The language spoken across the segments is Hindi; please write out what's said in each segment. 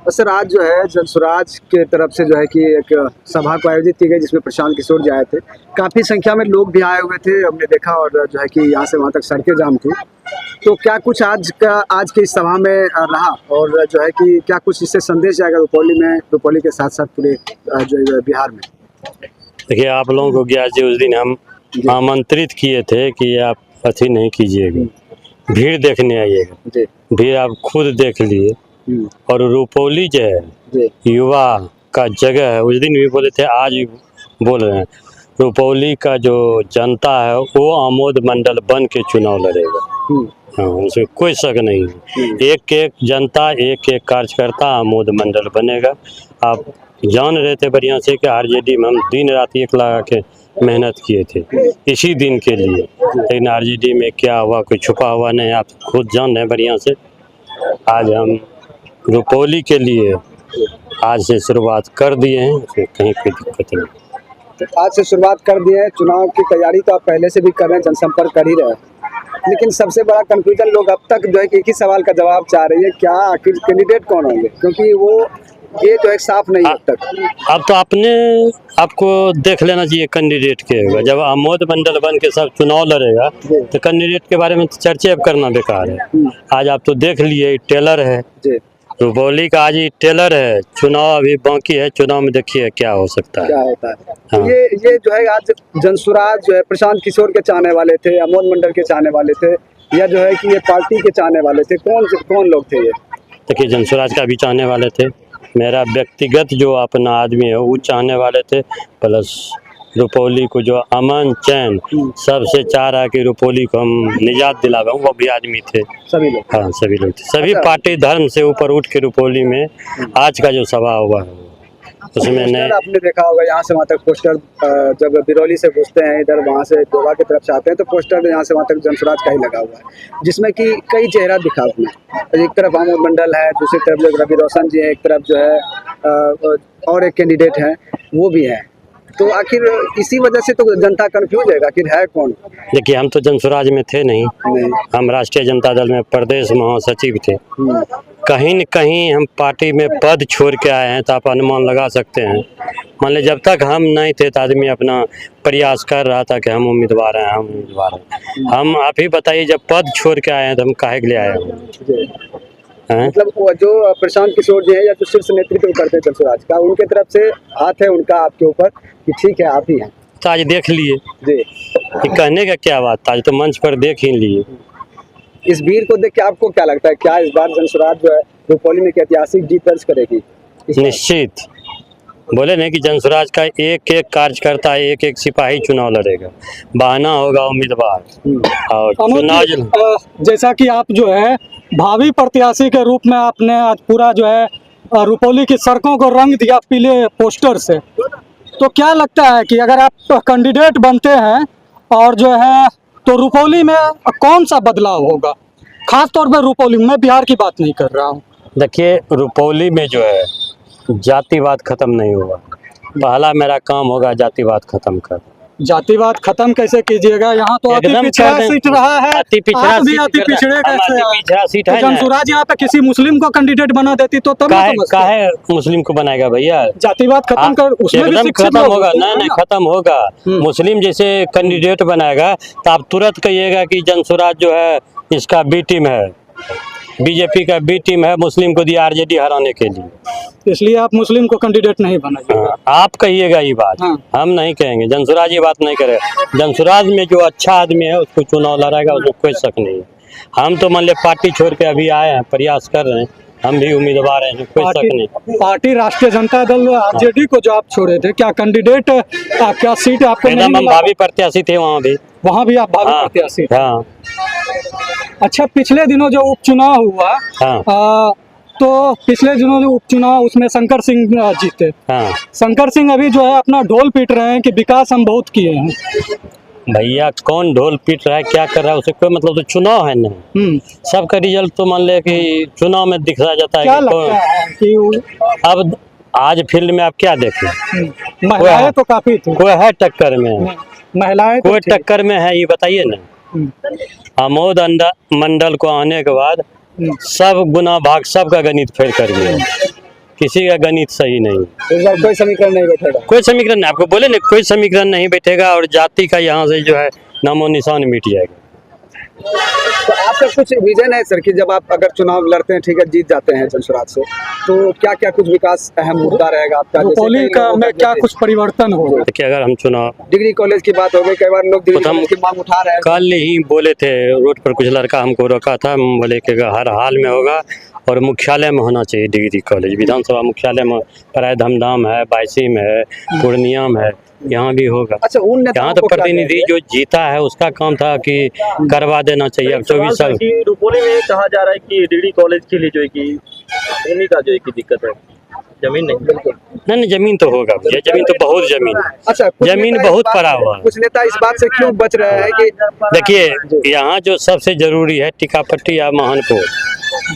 सर आज जो है जनसुराज के तरफ से जो है कि एक सभा को आयोजित की गई जिसमें प्रशांत किशोर जी आए थे। काफ़ी संख्या में लोग भी आए हुए थे, हमने देखा, और जो है कि यहाँ से वहाँ तक सड़कें जाम थी। तो क्या कुछ आज की इस सभा में रहा, और जो है कि क्या कुछ इससे संदेश जाएगा रुपौली के साथ साथ पूरे जो बिहार में? देखिए, आप लोगों को गया जी उस दिन हम आमंत्रित किए थे कि आप अथी नहीं कीजिएगा, भीड़ देखने आइएगा। भीड़ आप खुद देख लिए। और रुपौली जो है युवा का जगह है, उस दिन भी बोले थे, आज भी बोल रहे हैं, रुपौली का जो जनता है वो आमोद मंडल बन के चुनाव लड़ेगा। हाँ, उसमें कोई शक नहीं है। एक एक जनता, एक एक कार्यकर्ता आमोद मंडल बनेगा। आप जान रहे थे बढ़िया से कि आरजेडी में हम दिन रात एक लगा के मेहनत किए थे इसी दिन के लिए, लेकिन आरजेडी में क्या हुआ, कोई छुपा हुआ नहीं, आप खुद जान रहे हैं बढ़िया से। आज हम रुपौली के लिए आज से शुरुआत कर दिए हैं, उसमें कहीं कोई दिक्कत नहीं। तो आज से शुरुआत कर दिए हैं, चुनाव की तैयारी तो आप पहले से भी कर रहे हैं, जनसंपर्क कर ही रहे हैं, लेकिन सबसे बड़ा कंफ्यूजन लोग अब तक जो है कि एक ही सवाल का जवाब चाह रही है, क्या आखिर कैंडिडेट कौन होंगे, क्योंकि वो ये जो है साफ नहीं है अब तक। अब तो आपको देख लेना चाहिए कैंडिडेट के होगा। जब आमोद मंडल बन के सब चुनाव लड़ेगा तो कैंडिडेट के बारे में तो चर्चा अब करना बेकार है। आज आप तो देख लिए टेलर है रुपौली का, आज ही टेलर है। चुनाव अभी बाकी है, चुनाव में देखिए क्या हो सकता है, क्या होता है। हाँ। ये जो है आज जनसुराज जो है प्रशांत किशोर के चाहने वाले थे, आमोद मंडल के चाहने वाले थे, या जो है कि ये पार्टी के चाहने वाले थे, कौन लोग थे ये? देखिए, जनसुराज का भी चाहने वाले थे, मेरा व्यक्तिगत जो अपना आदमी है वो चाहने वाले थे, प्लस रुपौली को जो अमन चैन सबसे चाह रहा है कि रुपौली को हम निजात दिलावे, वो भी आदमी थे, सभी लोग। हाँ, सभी लोग थे, सभी पार्टी धर्म से ऊपर उठ के रुपौली में आज का जो सभा हुआ है उसमें आपने देखा होगा यहाँ से वहाँ तक पोस्टर, जब बिरौली से घुसते हैं इधर, वहाँ से डोबा की तरफ से आते हैं तो पोस्टर यहाँ से वहाँ तक जनसुराज का ही लगा हुआ है, जिसमें कि कई चेहरा दिखा उसमें। एक तरफ आमोद मंडल है, दूसरी तरफ जो रवि रोशन जी है, एक तरफ जो है और एक कैंडिडेट है वो भी है। तो आखिर इसी वजह से तो जनता कंफ्यूज है, आखिर है कौन? देखिए, हम तो जनसुराज में थे नहीं। हम राष्ट्रीय जनता दल में प्रदेश महासचिव थे। कहीं न कहीं हम पार्टी में पद छोड़ के आए हैं, तो आप अनुमान लगा सकते हैं। मान लीजिए, जब तक हम नहीं थे तो आदमी अपना प्रयास कर रहा था कि हम उम्मीदवार हैं, हम उम्मीदवार हैं। हम आप ही बताइए, जब पद छोड़ के आए हैं तो हम काहे के लिए आए हैं? मतलब जो प्रशांत किशोर जी है या जो शीर्ष नेतृत्व करते हैं जनसुराज का, उनके तरफ से हाथ है उनका आपके ऊपर कि ठीक है आप ही हैं। तो आज देख लिए जी, ये कहने का क्या बात था, आज तो मंच पर देख ही लिए। इस भीड़ को देख के आपको क्या लगता है, क्या इस बार जनसुराज जो है रुपौली में एक ऐतिहासिक जीत दर्ज करेगी? निश्चित। बोले नहीं कि जनसुराज का एक एक कार्यकर्ता, एक एक सिपाही चुनाव लड़ेगा, बहाना होगा उम्मीदवार। और चुनाव जैसा कि आप जो है भावी प्रत्याशी के रूप में आपने आज पूरा जो है रुपौली की सड़कों को रंग दिया पीले पोस्टर से, तो क्या लगता है कि अगर आप कैंडिडेट बनते हैं और जो है तो रुपौली में कौन सा बदलाव होगा, खास तौर पर रुपौली में, बिहार की बात नहीं कर रहा हूँ। देखिए, रुपौली में जो है जातिवाद खत्म नहीं होगा। पहला मेरा काम होगा जातिवाद खत्म कर। जातिवाद खत्म कैसे कीजिएगा? यहाँ तो अति पिछड़ा सीट रहा है, अति पिछड़े कैसे है? जनसुराज यहाँ पे किसी मुस्लिम को कैंडिडेट बना देती तो तब काहे मुस्लिम को बनाएगा भैया? जातिवाद खत्म कर, उसमें एकदम खत्म होगा। नहीं, खत्म होगा। मुस्लिम जैसे कैंडिडेट बनाएगा तो आप तुरंत कहिएगा कि जनसुराज जो है इसका बी टीम है, बीजेपी का बी टीम है, मुस्लिम को दिया आरजेडी हराने के लिए, इसलिए आप मुस्लिम को कैंडिडेट नहीं बनाइएगा। आप कहिएगा ये बात। हम नहीं कहेंगे, जनसुराज ये बात नहीं करेगा। जनसुराज में जो अच्छा आदमी है उसको चुनाव लड़ाएगा, उसमें कोई शक नहीं है। हम तो मान लिया पार्टी छोड़ के अभी आए हैं, प्रयास कर रहे हैं, हम भी उम्मीदवार हैं, कोई शक नहीं। पार्टी राष्ट्रीय जनता दल आरजेडी को जो आप छोड़े थे, क्या कैंडिडेट, क्या सीट आपको एकदम हम भावी प्रत्याशी थे, वहाँ भी आप भावी प्रत्याशी थे। हाँ। अच्छा, पिछले दिनों जो उपचुनाव हुआ, तो पिछले दिनों जो उपचुनाव उसमें शंकर सिंह जीते। शंकर सिंह अभी जो है अपना ढोल पीट रहे हैं कि विकास हम बहुत किए हैं। भैया, कौन ढोल पीट रहा है, क्या कर रहा है, उसे कोई मतलब, तो चुनाव है नहीं। सबका रिजल्ट तो मान ले कि चुनाव में दिखा जाता है। क्या लगता है कि अब आज फील्ड में आप क्या देखें, महिलाएं तो काफी थी, कोई है टक्कर में? महिलाएं कोई टक्कर में है, ये बताइए ना। आमोद मंडल को आने के बाद सब गुना भाग सबका गणित फेल कर गया। किसी का गणित सही नहीं। इस बार कोई समीकरण नहीं बैठेगा। कोई समीकरण नहीं, आपको बोले ना कोई समीकरण नहीं बैठेगा और जाति का यहाँ से जो है नामो निशान मिट जाएगा। तो आपका कुछ विजन है सर कि जब आप अगर चुनाव लड़ते हैं, ठीक है, जीत जाते हैं जनसुराज से, तो क्या क्या कुछ विकास अहम मुद्दा रहेगा आपका? रुपौली का में क्या कुछ परिवर्तन होगा? कि अगर हम चुनाव, डिग्री कॉलेज की बात हो गई, कई बार लोग डिग्री प्रथम- कॉलेज की मांग उठा रहे हैं। कल ही बोले थे रोड पर कुछ लड़का हमको रोका था, हम बोले कि हर हाल में होगा और मुख्यालय में होना चाहिए डिग्री कॉलेज। विधानसभा मुख्यालय में प्राय धमधाम है, बायसी में है, पूर्णिया में है, यहाँ भी होगा। अच्छा, उन नेताओं यहाँ तो को क्या प्रतिनिधि कहेंगे? जो जीता है उसका काम था कि करवा देना चाहिए। अब 24 साल रुपौली में कहा जा रहा है कि डिग्री कॉलेज के लिए जो है कि भूमि का जो है कि दिक्कत है, जमीन नहीं। नहीं, जमीन तो होगा भैया, जमीन तो बहुत जमीन है। अच्छा, कुछ जमीन नेता इस बहुत बात- पड़ा हुआ है। कुछ नेता इस बात से क्यों बच रहे हैं कि देखिए यहाँ जो सबसे जरूरी है टीकापट्टी या महानपुर,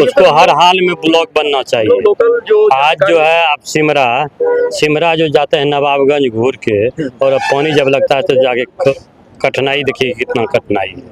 उसको हर हाल में ब्लॉक बनना चाहिए। लोकल जो आज जो है आप सिमरा जो जाते हैं नवाबगंज घूर के, और अब पानी जब लगता है तो जाके कठिनाई, देखिए कितना कठिनाई है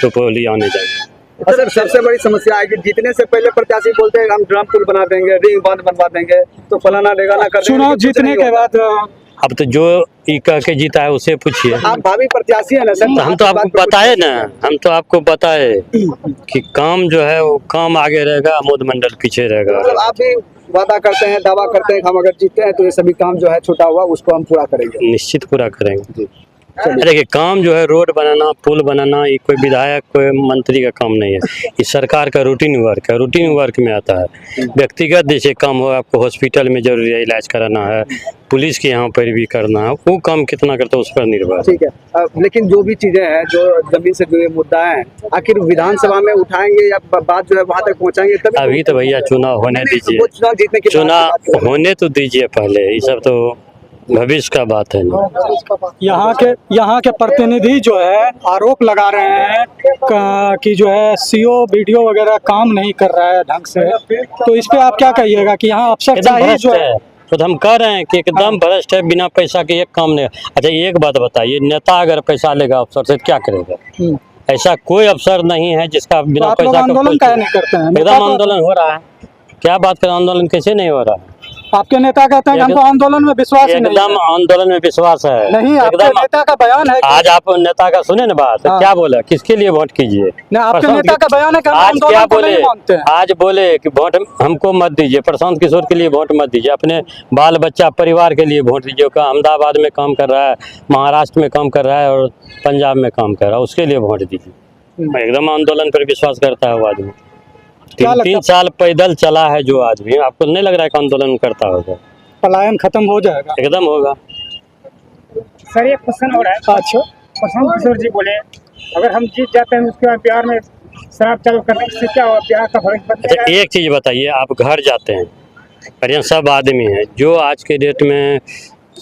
रुपौली आने जाने। सर सबसे बड़ी समस्या है कि जीतने से पहले प्रत्याशी बोलते हैं हम ड्रम पुल बना देंगे, रिंग बांध बनवा देंगे, तो फलाना डेगाना कर देंगे। चुनाव कुछ नहीं जीतने के होता। बाद अब तो जो ई कह के जीता है उसे पूछिए। आप भावी प्रत्याशी है ना सर? तो हम तो आपको बताए ना, हम तो आपको बताए कि काम जो है वो काम आगे रहेगा, आमोद मंडल पीछे रहेगा। मतलब आप भी वादा करते हैं, दावा करते हैं कि हम अगर जीतते हैं तो ये सभी काम जो है छूटा हुआ उसको हम पूरा करेंगे। निश्चित पूरा करेंगे। देखिए काम जो है रोड बनाना, पुल बनाना, ये कोई विधायक कोई मंत्री का काम नहीं है, ये सरकार का रूटीन वर्क है। रूटीन वर्क में आता है व्यक्तिगत जैसे काम हो, आपको हॉस्पिटल में जरूरी है इलाज कराना है, पुलिस के यहाँ पर भी करना है, वो काम कितना करता है उस पर निर्भर है। ठीक है, लेकिन जो भी चीजें हैं जो जमीन से जुड़े मुद्दा हैं, आखिर विधानसभा में उठाएंगे या बात जो है वहां तक पहुंचाएंगे? तभी अभी तो भैया चुनाव होने दीजिए, वो चुनाव जीतने की चुनाव होने तो दीजिए पहले, ये सब तो भविष्य का बात है ना। यहाँ के प्रतिनिधि जो है आरोप लगा रहे हैं कि जो है सीओ बीडीओ वगैरह काम नहीं कर रहा है ढंग से, तो इस पे आप क्या कहिएगा कि यहाँ एकदम अफसरशाही भ्रष्ट जो है? है, तो हम कह रहे हैं कि एकदम भ्रष्ट है, बिना पैसा के एक काम नहीं। अच्छा एक बात बताइए, नेता अगर पैसा लेगा अफसर से क्या करेगा? हम्म। ऐसा कोई अफसर नहीं है जिसका तो बिना आप लोग पैसा आंदोलन काहे नहीं करते हैं? नेता एकदम तो- आंदोलन हो रहा है। क्या बात करें, आंदोलन कैसे नहीं हो रहा है? आपके नेता कहते हैं कि हमको आंदोलन में विश्वास ही नहीं एकदम है। आंदोलन में विश्वास है। नहीं, आपके एकदम नेता का बयान है कि- आज आप नेता का सुने ना बात, हाँ। क्या बोला, किसके लिए वोट कीजिए? नहीं, आपके प्रशांत नेता का बयान है कि हम आज क्या आंदोलन को बोले, नहीं मानते हैं। आज बोले कि वोट हमको मत दीजिए, प्रशांत किशोर के लिए वोट मत दीजिए, अपने बाल बच्चा परिवार के लिए वोट दीजिए। का अहमदाबाद में काम कर रहा है, महाराष्ट्र में काम कर रहा है और पंजाब में काम कर रहा है, उसके लिए वोट दीजिए। एकदम आंदोलन पर विश्वास करता है वो आदमी। क्या लगता 3 साल पैदल चला है जो आदमी, आपको नहीं लग रहा है कि आंदोलन करता होगा? पलायन खत्म हो जाएगा। एकदम होगा। सर एक क्वेश्चन हो रहा है। अच्छा, प्रशांत किशोर जी बोले अगर हम जीत जाते हैं उसके बाद बिहार में शराब चालू करने से क्या होगा, बिहार का भविष्य अच्छा बदलेगा? एक चीज़ बताइए, आप घर जाते हैं और यहाँ सब आदमी हैं जो आज के डेट में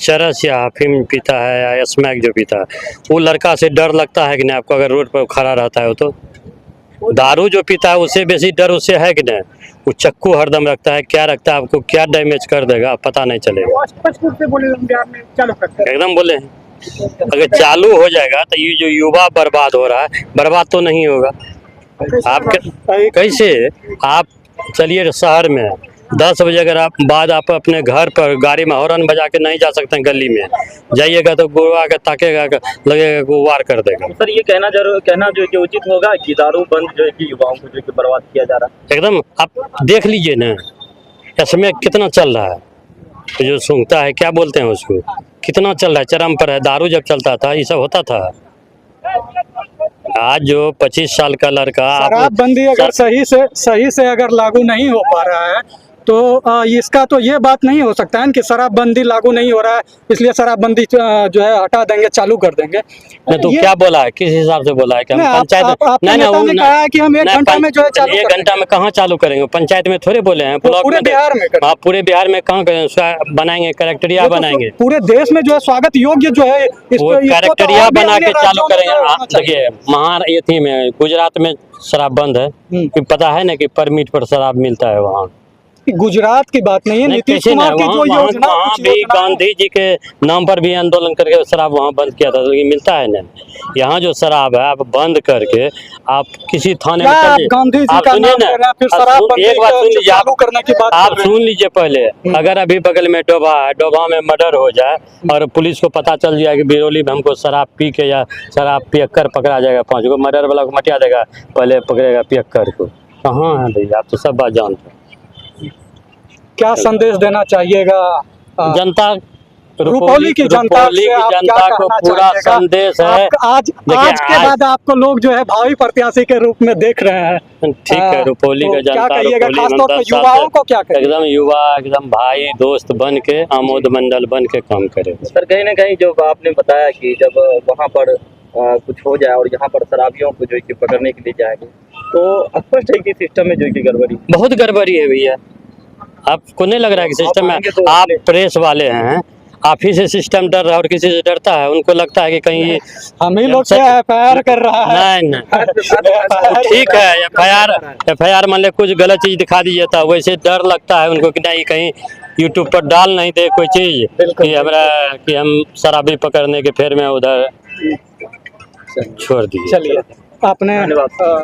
चरस या अफीम पीता है या स्मैक जो पीता है, वो लड़का से डर लगता है कि नहीं आपको? अगर रोड पर खड़ा रहता है वो, तो दारू जो पीता है उससे बेसी डर उससे है कि नहीं? वो चक्कू हरदम रखता है, क्या रखता है, आपको क्या डैमेज कर देगा पता नहीं चलेगा। वो स्पष्ट से बोले हम बिहार में चालू करते हैं। एकदम बोले हैं। अगर चालू हो जाएगा तो ये जो युवा बर्बाद हो रहा है, बर्बाद तो नहीं होगा। आप कैसे, आप चलिए शहर में 10 बजे अगर आप बाद आप अपने घर पर गाड़ी में हॉर्न बजा के नहीं जा सकते हैं, गली में जाइएगा तो गोवा के ताकेगा, लगेगा कि वार कर देगा। सर ये कहना जो है कि उचित होगा कि दारू बंद जो है कि युवाओं को जो है कि बर्बाद किया जा रहा है। एकदम आप देख लीजिए ना, इसमें कितना चल रहा है, तो जो सूंघता है क्या बोलते हैं उसको, कितना चल रहा है, चरम पर है। दारू जब चलता था ये सब होता था। आज जो 25 साल का लड़का शराबबंदी अगर सही से अगर लागू नहीं हो पा रहा है तो इसका तो ये बात नहीं हो सकता है कि शराबबंदी लागू नहीं हो रहा है इसलिए शराबबंदी जो है हटा देंगे, चालू कर देंगे। नहीं तो क्या बोला है, किस हिसाब से बोला है कि हम पंचायत आपके नेता ने कहा है कि हम 1 घंटा में जो है चालू एक कर घंटा में कहाँ चालू करेंगे? पंचायत में थोड़े बोले हैं, ब्लॉक पूरे में बिहार में हाँ पूरे बिहार में कहाँ बनाएंगे, कलेक्टरिया बनाएंगे, पूरे देश में जो है स्वागत योग्य जो है वो कलेक्टरिया बना के चालू करेंगे। देखिए महाराष्ट्र में, गुजरात में शराब बंद है, कि पता है ना कि परमिट पर शराब मिलता है वहाँ, गुजरात की बात नहीं है, नहीं, नीतीश कैसे कुमार नहीं, की जो वहाँ योजना वहाँ कुछ भी योजनाएं- गांधी जी के नाम पर भी आंदोलन करके शराब वहाँ बंद किया था, लेकिन मिलता है नहीं। यहाँ जो शराब है आप बंद करके आप किसी थाने में क्या चल आप जाइए। गांधी जी आप का सुनिए नाम ना, ले रहे हैं, फिर आप शराब सुन- बंदी एक बात सुन लीजिए, चालू करने की बात आप कर रहे हैं। सुन लीजिए पहले। अगर अभी बगल में डोभा है, डोभा में मर्डर हो जाए और पुलिस को पता चल जाए कि बिरौली में हमको शराब पी के या शराब पियक्कर पकड़ा जाएगा, 5 को मर्डर वाला को मटिया देगा, पहले पकड़ेगा पियक्कर को। कहाँ है भैया, आप तो सब बात जानते हैं। क्या संदेश देना चाहिएगा जनता रुपौली की जनता रुपौली से की आप क्या जनता को कहना पूरा चाहिएगा? संदेश है। आज देखिए, आज के बाद आपको लोग जो है भावी प्रत्याशी के रूप में देख रहे हैं। ठीक है, रुपौली तो का क्या जनता, कहिएगा, रुपौली खासतौर में पर 10 साल युवाओं से को क्या कहिएगा? एकदम युवा, एकदम भाई दोस्त बन के आमोद मंडल बन के काम करे। सर कहीं ना कहीं जो आपने बताया कि जब वहाँ पर कुछ हो जाए और यहाँ पर शराबियों को जो है कि पकड़ने के लिए जाएंगे, तो स्पष्ट है कि सिस्टम में जो है कि गड़बड़ी। बहुत गड़बड़ी है भैया, आपको नहीं लग रहा है कि सिस्टम में? आएंगे तो आप अपने- प्रेस वाले हैं, आप ही से सिस्टम डर रहा है और किसी से डरता है? उनको लगता है कि कहीं ये हम ही लोग से FIR कर रहा है। नहीं ठीक है, एफ आई आर मान ले कुछ गलत चीज दिखा दी जाता है, वैसे डर लगता है उनको कि नहीं कहीं यूट्यूब पर डाल नहीं दे कोई चीज कि हमरा कि हम शराबी पकड़ने के फेर में उधर छोड़ दिए। चलिए आपने धन्यवाद।